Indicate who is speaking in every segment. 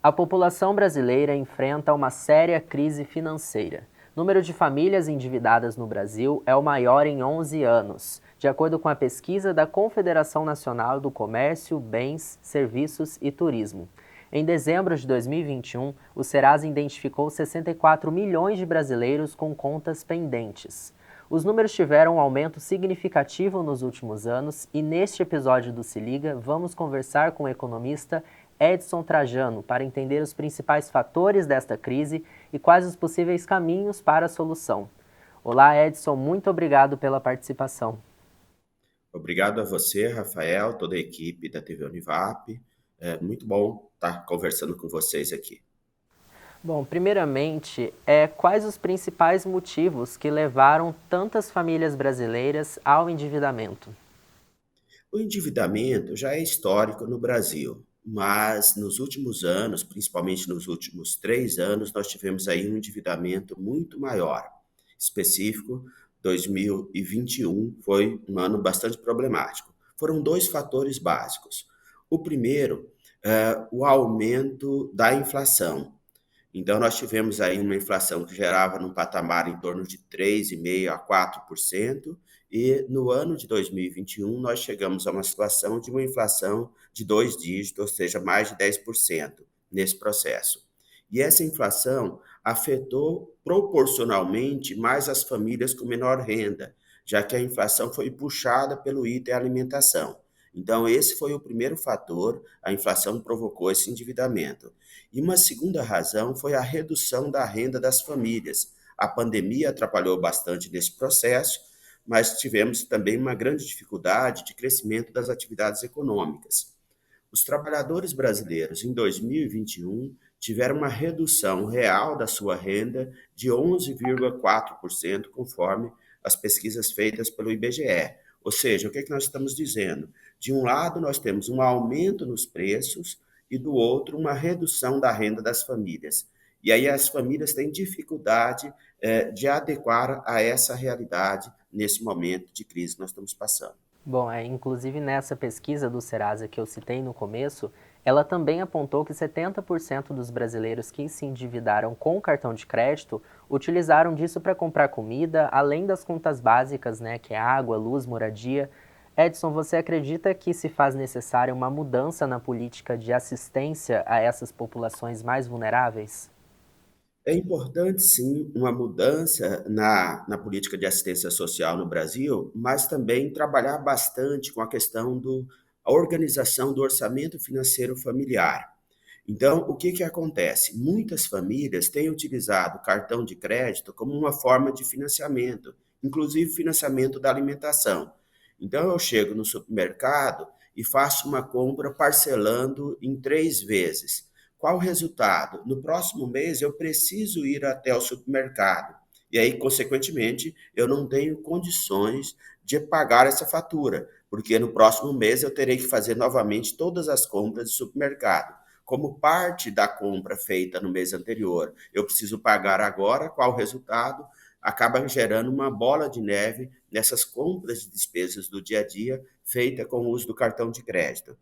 Speaker 1: A população brasileira enfrenta uma séria crise financeira. O número de famílias endividadas no Brasil é o maior em 11 anos, de acordo com a pesquisa da Confederação Nacional do Comércio, Bens, Serviços e Turismo. Em dezembro de 2021, o Serasa identificou 64 milhões de brasileiros com contas pendentes. Os números tiveram um aumento significativo nos últimos anos e neste episódio do Se Liga vamos conversar com o economista Edson Trajano para entender os principais fatores desta crise e quais os possíveis caminhos para a solução. Olá, Edson, muito obrigado pela participação.
Speaker 2: Obrigado a você, Rafael, toda a equipe da TV Univap. É muito bom estar conversando com vocês aqui.
Speaker 1: Bom, primeiramente, quais os principais motivos que levaram tantas famílias brasileiras ao endividamento?
Speaker 2: O endividamento já é histórico no Brasil, mas nos últimos anos, principalmente nos últimos 3 anos, nós tivemos aí um endividamento muito maior. Específico, 2021 foi um ano bastante problemático. Foram dois fatores básicos. O primeiro, o aumento da inflação. Então, nós tivemos aí uma inflação que gerava num patamar em torno de 3,5% a 4%, e no ano de 2021 nós chegamos a uma situação de uma inflação de dois dígitos, ou seja, mais de 10% nesse processo. E essa inflação afetou proporcionalmente mais as famílias com menor renda, já que a inflação foi puxada pelo item alimentação. Então, esse foi o primeiro fator, a inflação provocou esse endividamento. E uma segunda razão foi a redução da renda das famílias. A pandemia atrapalhou bastante nesse processo, mas tivemos também uma grande dificuldade de crescimento das atividades econômicas. Os trabalhadores brasileiros em 2021 tiveram uma redução real da sua renda de 11,4%, conforme as pesquisas feitas pelo IBGE. Ou seja, o que é que nós estamos dizendo? De um lado, nós temos um aumento nos preços e do outro, uma redução da renda das famílias. E aí as famílias têm dificuldade de adequar a essa realidade nesse momento de crise que nós estamos passando.
Speaker 1: Bom, inclusive nessa pesquisa do Serasa que eu citei no começo, ela também apontou que 70% dos brasileiros que se endividaram com cartão de crédito utilizaram disso para comprar comida, além das contas básicas, né, que é água, luz, moradia. Edson, você acredita que se faz necessária uma mudança na política de assistência a essas populações mais vulneráveis?
Speaker 2: É importante, sim, uma mudança na política de assistência social no Brasil, mas também trabalhar bastante com a questão a organização do orçamento financeiro familiar. Então, o que que acontece? Muitas famílias têm utilizado o cartão de crédito como uma forma de financiamento, inclusive financiamento da alimentação. Então, eu chego no supermercado e faço uma compra parcelando em 3 vezes. Qual o resultado? No próximo mês, eu preciso ir até o supermercado. E aí, consequentemente, eu não tenho condições de pagar essa fatura, porque no próximo mês eu terei que fazer novamente todas as compras de supermercado. Como parte da compra feita no mês anterior, eu preciso pagar agora, qual o resultado? Acaba gerando uma bola de neve nessas compras de despesas do dia a dia feita com o uso do cartão de crédito.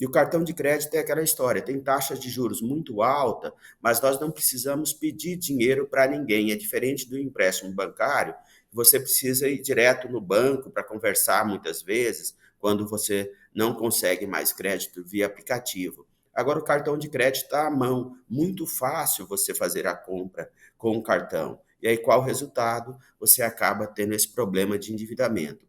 Speaker 2: E o cartão de crédito é aquela história, tem taxas de juros muito alta, mas nós não precisamos pedir dinheiro para ninguém. É diferente do empréstimo bancário, você precisa ir direto no banco para conversar muitas vezes, quando você não consegue mais crédito via aplicativo. Agora o cartão de crédito está à mão, muito fácil você fazer a compra com o cartão. E aí qual o resultado? Você acaba tendo esse problema de endividamento.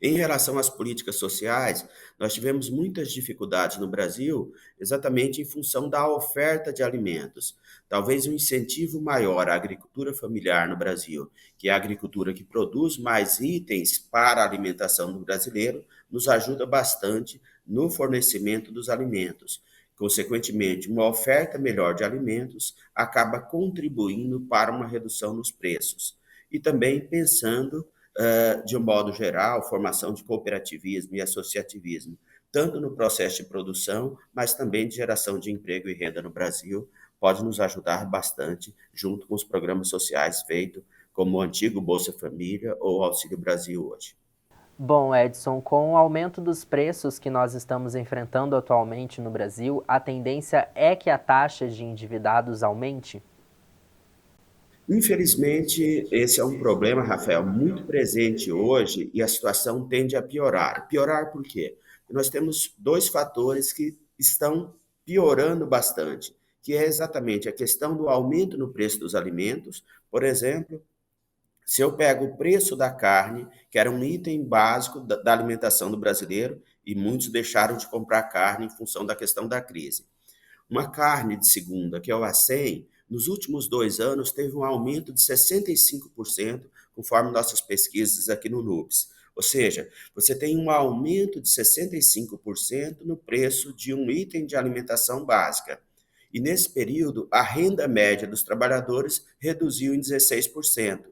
Speaker 2: Em relação às políticas sociais, nós tivemos muitas dificuldades no Brasil, exatamente em função da oferta de alimentos. Talvez um incentivo maior à agricultura familiar no Brasil, que é a agricultura que produz mais itens para a alimentação do brasileiro, nos ajuda bastante no fornecimento dos alimentos. Consequentemente, uma oferta melhor de alimentos acaba contribuindo para uma redução nos preços. E também pensando de um modo geral, formação de cooperativismo e associativismo, tanto no processo de produção, mas também de geração de emprego e renda no Brasil, pode nos ajudar bastante, junto com os programas sociais feitos, como o antigo Bolsa Família ou Auxílio Brasil hoje.
Speaker 1: Bom, Edson, com o aumento dos preços que nós estamos enfrentando atualmente no Brasil, a tendência é que a taxa de endividados aumente?
Speaker 2: Infelizmente, esse é um problema, Rafael, muito presente hoje e a situação tende a piorar. Piorar por quê? Nós temos dois fatores que estão piorando bastante, que é exatamente a questão do aumento no preço dos alimentos. Por exemplo, se eu pego o preço da carne, que era um item básico da alimentação do brasileiro, e muitos deixaram de comprar carne em função da questão da crise. Uma carne de segunda, que é o acém, nos últimos 2 anos teve um aumento de 65%, conforme nossas pesquisas aqui no NUPS. Ou seja, você tem um aumento de 65% no preço de um item de alimentação básica. E nesse período, a renda média dos trabalhadores reduziu em 16%.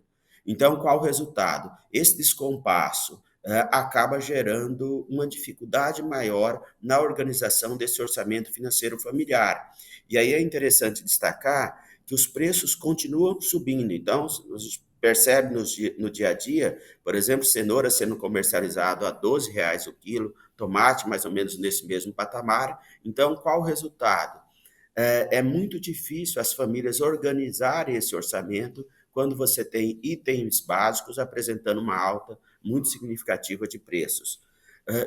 Speaker 2: Então, qual o resultado? Esse descompasso acaba gerando uma dificuldade maior na organização desse orçamento financeiro familiar. E aí é interessante destacar que os preços continuam subindo. Então, a gente percebe no dia a dia, por exemplo, cenoura sendo comercializado a R$ 12 o quilo, tomate mais ou menos nesse mesmo patamar. Então, qual o resultado? É muito difícil as famílias organizarem esse orçamento quando você tem itens básicos apresentando uma alta muito significativa de preços.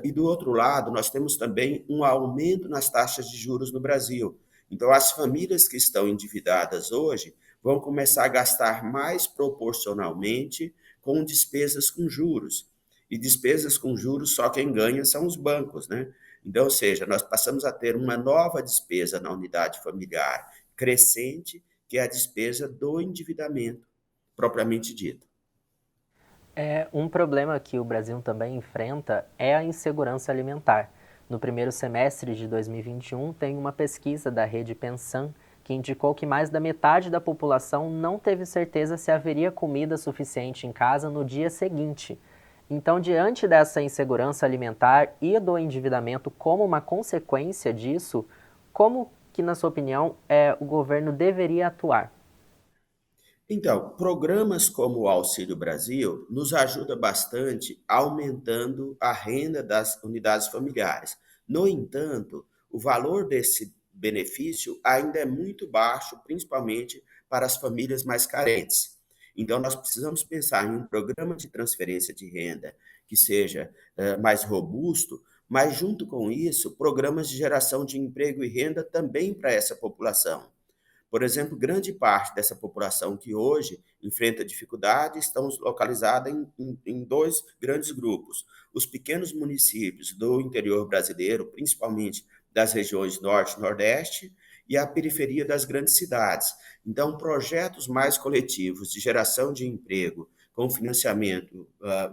Speaker 2: E do outro lado, nós temos também um aumento nas taxas de juros no Brasil. Então, as famílias que estão endividadas hoje vão começar a gastar mais proporcionalmente com despesas com juros. E despesas com juros, só quem ganha são os bancos, né? Então, ou seja, nós passamos a ter uma nova despesa na unidade familiar crescente, que é a despesa do endividamento, propriamente dito.
Speaker 1: Um problema que o Brasil também enfrenta é a insegurança alimentar. No primeiro semestre de 2021, tem uma pesquisa da rede Pensan que indicou que mais da metade da população não teve certeza se haveria comida suficiente em casa no dia seguinte. Então, diante dessa insegurança alimentar e do endividamento como uma consequência disso, como que, na sua opinião, o governo deveria atuar?
Speaker 2: Então, programas como o Auxílio Brasil nos ajuda bastante aumentando a renda das unidades familiares. No entanto, o valor desse benefício ainda é muito baixo, principalmente para as famílias mais carentes. Então, nós precisamos pensar em um programa de transferência de renda que seja mais robusto, mas, junto com isso, programas de geração de emprego e renda também para essa população. Por exemplo, grande parte dessa população que hoje enfrenta dificuldade estão localizada em dois grandes grupos. Os pequenos municípios do interior brasileiro, principalmente das regiões norte e nordeste, e a periferia das grandes cidades. Então, projetos mais coletivos de geração de emprego, com financiamento,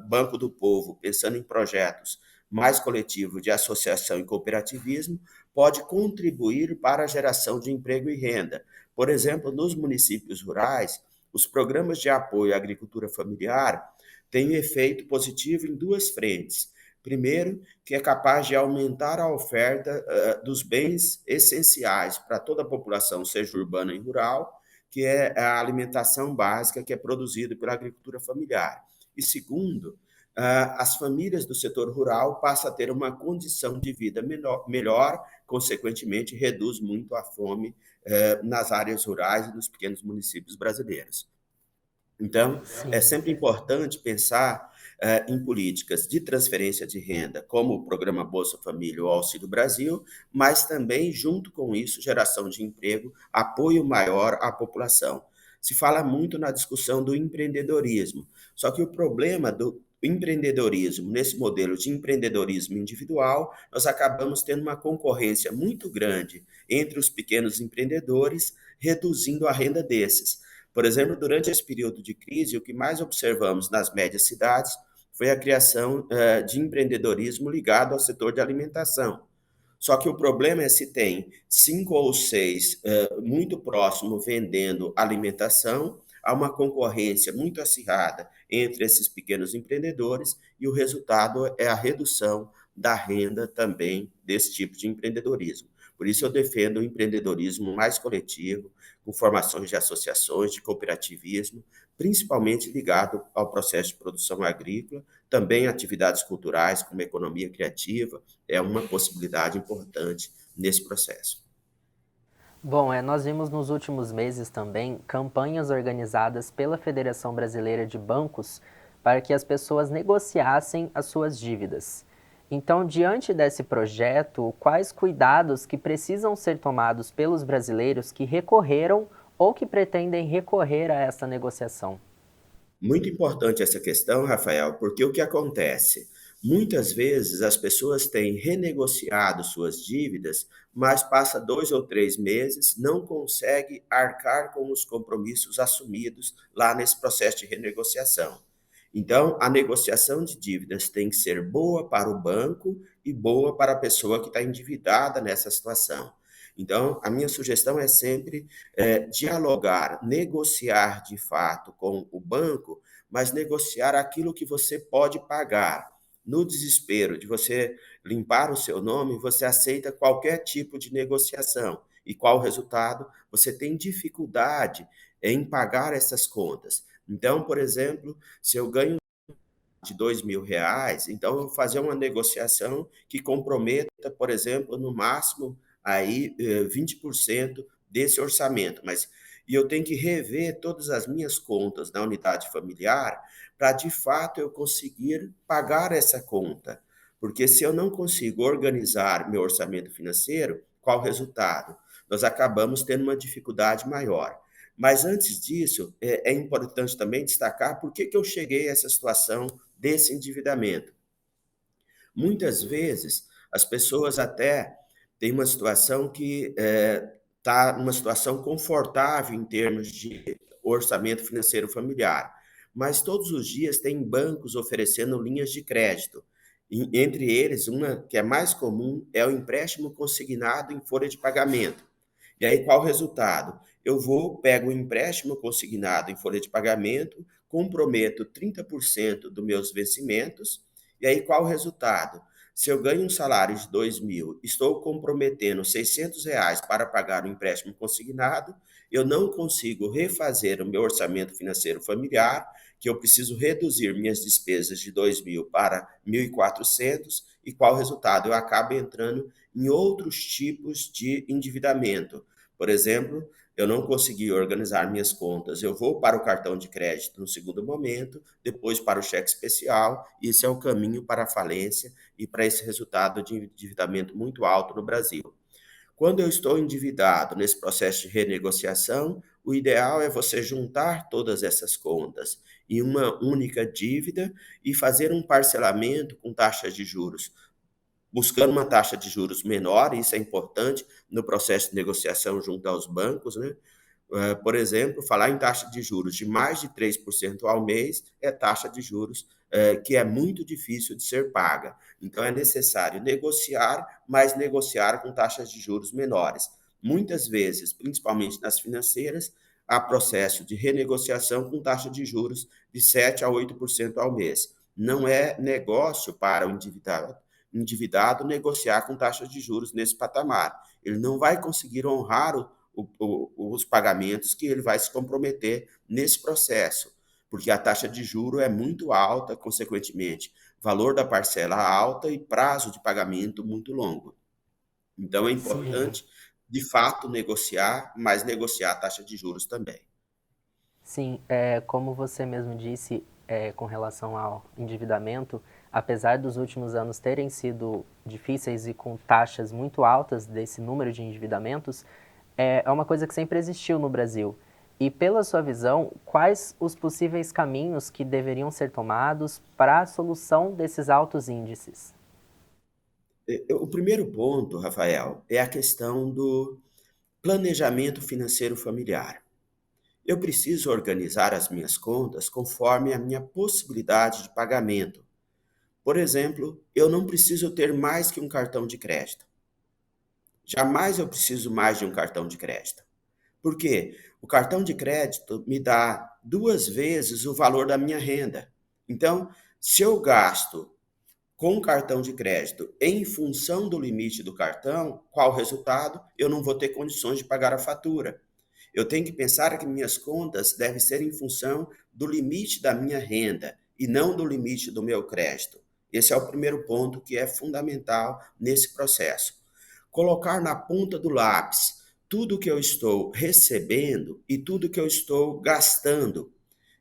Speaker 2: Banco do Povo, pensando em projetos mais coletivos de associação e cooperativismo, pode contribuir para a geração de emprego e renda. Por exemplo, nos municípios rurais, os programas de apoio à agricultura familiar têm um efeito positivo em duas frentes. Primeiro, que é capaz de aumentar a oferta dos bens essenciais para toda a população, seja urbana e rural, que é a alimentação básica que é produzida pela agricultura familiar. E segundo, as famílias do setor rural passam a ter uma condição de vida melhor, consequentemente, reduz muito a fome nas áreas rurais e nos pequenos municípios brasileiros. Então, é
Speaker 1: Sim.
Speaker 2: sempre importante pensar em políticas de transferência de renda, como o programa Bolsa Família ou Auxílio Brasil, mas também, junto com isso, geração de emprego, apoio maior à população. Se fala muito na discussão do empreendedorismo, só que o problema do empreendedorismo, nesse modelo de empreendedorismo individual, nós acabamos tendo uma concorrência muito grande entre os pequenos empreendedores, reduzindo a renda desses. Por exemplo, durante esse período de crise, o que mais observamos nas médias cidades foi a criação de empreendedorismo ligado ao setor de alimentação. Só que o problema é se tem cinco ou seis muito próximo vendendo alimentação, há uma concorrência muito acirrada entre esses pequenos empreendedores e o resultado é a redução da renda também desse tipo de empreendedorismo. Por isso eu defendo o empreendedorismo mais coletivo, com formações de associações, de cooperativismo, principalmente ligado ao processo de produção agrícola, também atividades culturais, como economia criativa, é uma possibilidade importante nesse processo.
Speaker 1: Bom, nós vimos nos últimos meses também campanhas organizadas pela Federação Brasileira de Bancos para que as pessoas negociassem as suas dívidas. Então, diante desse projeto, quais cuidados que precisam ser tomados pelos brasileiros que recorreram ou que pretendem recorrer a essa negociação?
Speaker 2: Muito importante essa questão, Rafael, porque o que acontece? Muitas vezes as pessoas têm renegociado suas dívidas, mas passa 2 ou 3 meses, não consegue arcar com os compromissos assumidos lá nesse processo de renegociação. Então, a negociação de dívidas tem que ser boa para o banco e boa para a pessoa que está endividada nessa situação. Então, a minha sugestão é sempre dialogar, negociar de fato com o banco, mas negociar aquilo que você pode pagar. No desespero de você limpar o seu nome, você aceita qualquer tipo de negociação. E qual o resultado? Você tem dificuldade em pagar essas contas. Então, por exemplo, se eu ganho de R$ 2.000, então eu vou fazer uma negociação que comprometa, por exemplo, no máximo aí 20% desse orçamento, mas e eu tenho que rever todas as minhas contas na unidade familiar para de fato eu conseguir pagar essa conta. Porque se eu não consigo organizar meu orçamento financeiro, qual o resultado? Nós acabamos tendo uma dificuldade maior. Mas antes disso, é importante também destacar por que eu cheguei a essa situação desse endividamento. Muitas vezes, as pessoas até têm uma situação que está numa situação confortável em termos de orçamento financeiro familiar, mas todos os dias tem bancos oferecendo linhas de crédito. Entre eles, uma que é mais comum é o empréstimo consignado em folha de pagamento. E aí, qual o resultado? Eu vou, pego o empréstimo consignado em folha de pagamento, comprometo 30% dos meus vencimentos, e aí qual o resultado? Se eu ganho um salário de 2.000, estou comprometendo R$ 600 para pagar o empréstimo consignado, eu não consigo refazer o meu orçamento financeiro familiar, que eu preciso reduzir minhas despesas de 2.000 para 1.400, e qual o resultado? Eu acabo entrando em outros tipos de endividamento. Por exemplo, eu não consegui organizar minhas contas, eu vou para o cartão de crédito no segundo momento, depois para o cheque especial, e esse é o caminho para a falência e para esse resultado de endividamento muito alto no Brasil. Quando eu estou endividado nesse processo de renegociação, o ideal é você juntar todas essas contas em uma única dívida e fazer um parcelamento com taxas de juros buscando uma taxa de juros menor, isso é importante no processo de negociação junto aos bancos, né? Por exemplo, falar em taxa de juros de mais de 3% ao mês é taxa de juros que é muito difícil de ser paga. Então, é necessário negociar, mas negociar com taxas de juros menores. Muitas vezes, principalmente nas financeiras, há processo de renegociação com taxa de juros de 7 a 8% ao mês. Não é negócio para o endividado negociar com taxas de juros nesse patamar. Ele não vai conseguir honrar os pagamentos que ele vai se comprometer nesse processo, porque a taxa de juro é muito alta, consequentemente, valor da parcela alta e prazo de pagamento muito longo. Então é
Speaker 1: Sim.
Speaker 2: importante, de fato, negociar, mas negociar a taxa de juros também.
Speaker 1: Sim, como você mesmo disse, com relação ao endividamento, apesar dos últimos anos terem sido difíceis e com taxas muito altas desse número de endividamentos, é uma coisa que sempre existiu no Brasil. E pela sua visão, quais os possíveis caminhos que deveriam ser tomados para a solução desses altos índices?
Speaker 2: O primeiro ponto, Rafael, é a questão do planejamento financeiro familiar. Eu preciso organizar as minhas contas conforme a minha possibilidade de pagamento. Por exemplo, eu não preciso ter mais que um cartão de crédito. Jamais eu preciso mais de um cartão de crédito. Por quê? O cartão de crédito me dá 2 vezes o valor da minha renda. Então, se eu gasto com o cartão de crédito em função do limite do cartão, qual o resultado? Eu não vou ter condições de pagar a fatura. Eu tenho que pensar que minhas contas devem ser em função do limite da minha renda e não do limite do meu crédito. Esse é o primeiro ponto que é fundamental nesse processo. Colocar na ponta do lápis tudo que eu estou recebendo e tudo que eu estou gastando.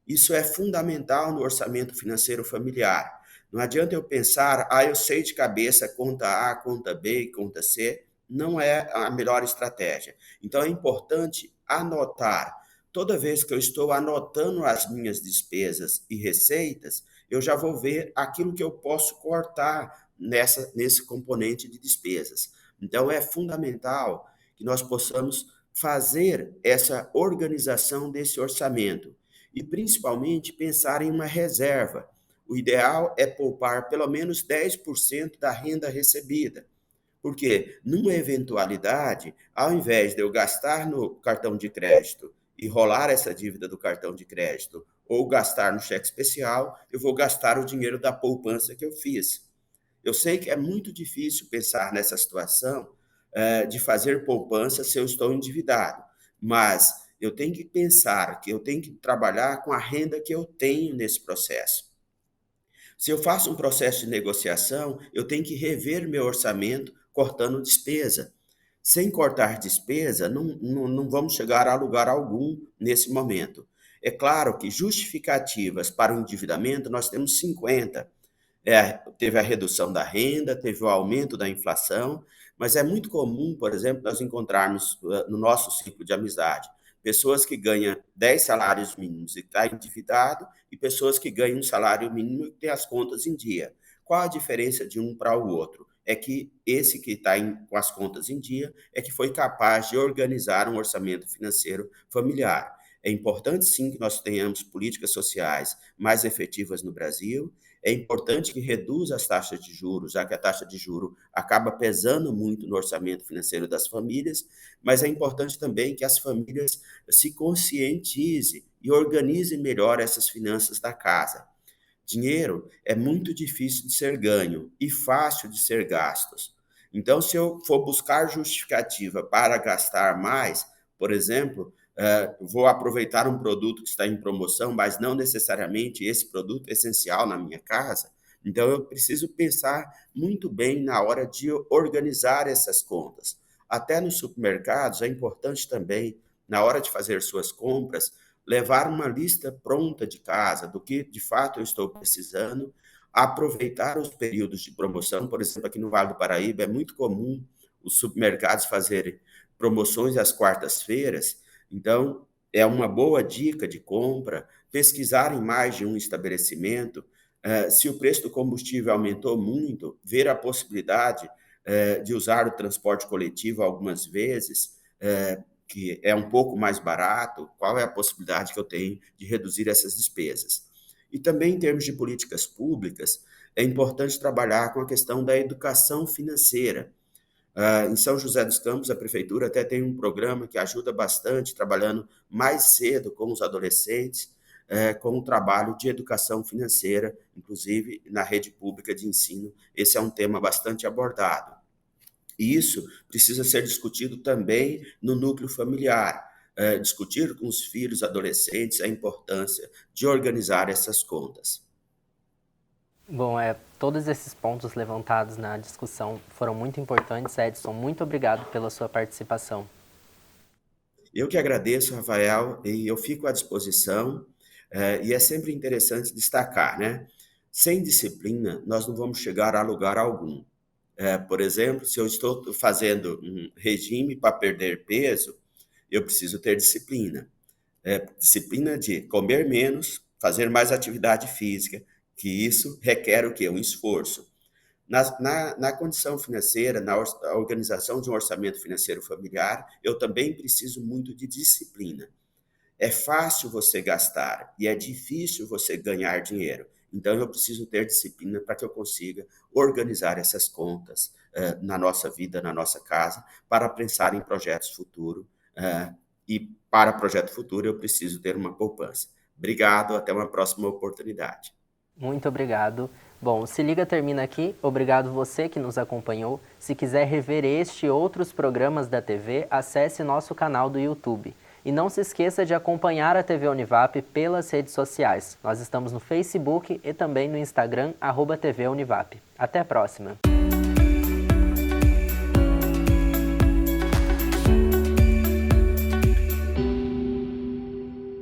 Speaker 2: Isso é fundamental no orçamento financeiro familiar. Não adianta eu pensar, eu sei de cabeça conta A, conta B e conta C. Não é a melhor estratégia. Então é importante anotar. Toda vez que eu estou anotando as minhas despesas e receitas, eu já vou ver aquilo que eu posso cortar nesse componente de despesas. Então é fundamental que nós possamos fazer essa organização desse orçamento e principalmente pensar em uma reserva. O ideal é poupar pelo menos 10% da renda recebida. Porque, numa eventualidade, ao invés de eu gastar no cartão de crédito e rolar essa dívida do cartão de crédito, ou gastar no cheque especial, eu vou gastar o dinheiro da poupança que eu fiz. Eu sei que é muito difícil pensar nessa situação de fazer poupança se eu estou endividado, mas eu tenho que pensar que eu tenho que trabalhar com a renda que eu tenho nesse processo. Se eu faço um processo de negociação, eu tenho que rever meu orçamento cortando despesa. Sem cortar despesa, não vamos chegar a lugar algum nesse momento. É claro que justificativas para o endividamento nós temos 50. Teve a redução da renda, teve o aumento da inflação, mas é muito comum, por exemplo, nós encontrarmos no nosso ciclo de amizade pessoas que ganham 10 salários mínimos e estão endividado e pessoas que ganham um salário mínimo e têm as contas em dia. Qual a diferença de um para o outro? É que esse que está com as contas em dia é que foi capaz de organizar um orçamento financeiro familiar. É importante, sim, que nós tenhamos políticas sociais mais efetivas no Brasil. É importante que reduza as taxas de juros, já que a taxa de juros acaba pesando muito no orçamento financeiro das famílias, mas é importante também que as famílias se conscientizem e organizem melhor essas finanças da casa. Dinheiro é muito difícil de ser ganho e fácil de ser gastos. Então, se eu for buscar justificativa para gastar mais, por exemplo, vou aproveitar um produto que está em promoção, mas não necessariamente esse produto é essencial na minha casa. Então, eu preciso pensar muito bem na hora de organizar essas contas. Até nos supermercados é importante também, na hora de fazer suas compras, levar uma lista pronta de casa do que de fato eu estou precisando, aproveitar os períodos de promoção. Por exemplo, aqui no Vale do Paraíba é muito comum os supermercados fazerem promoções às quartas-feiras, então é uma boa dica de compra, pesquisar em mais de um estabelecimento, se o preço do combustível aumentou muito, ver a possibilidade de usar o transporte coletivo algumas vezes, que é um pouco mais barato, qual é a possibilidade que eu tenho de reduzir essas despesas. E também, em termos de políticas públicas, é importante trabalhar com a questão da educação financeira. Em São José dos Campos, a prefeitura até tem um programa que ajuda bastante, trabalhando mais cedo com os adolescentes, com o trabalho de educação financeira, inclusive na rede pública de ensino. Esse é um tema bastante abordado. E isso precisa ser discutido também no núcleo familiar. Discutir com os filhos, adolescentes, a importância de organizar essas contas.
Speaker 1: Bom, todos esses pontos levantados na discussão foram muito importantes, Edson. Muito obrigado pela sua participação.
Speaker 2: Eu que agradeço, Rafael, e eu fico à disposição. E é sempre interessante destacar, né? Sem disciplina, nós não vamos chegar a lugar algum. Por exemplo, se eu estou fazendo um regime para perder peso, eu preciso ter disciplina. Disciplina de comer menos, fazer mais atividade física, que isso requer o quê? Um esforço. Na condição financeira, na organização de um orçamento financeiro familiar, eu também preciso muito de disciplina. É fácil você gastar e é difícil você ganhar dinheiro. Então, eu preciso ter disciplina para que eu consiga organizar essas contas na nossa vida, na nossa casa, para pensar em projetos futuros. E para projeto futuro, eu preciso ter uma poupança. Obrigado, até uma próxima oportunidade.
Speaker 1: Muito obrigado. Bom, o Se Liga termina aqui. Obrigado você que nos acompanhou. Se quiser rever este e outros programas da TV, acesse nosso canal do YouTube. E não se esqueça de acompanhar a TV Univap pelas redes sociais. Nós estamos no Facebook e também no Instagram, @TV Univap. Até a próxima!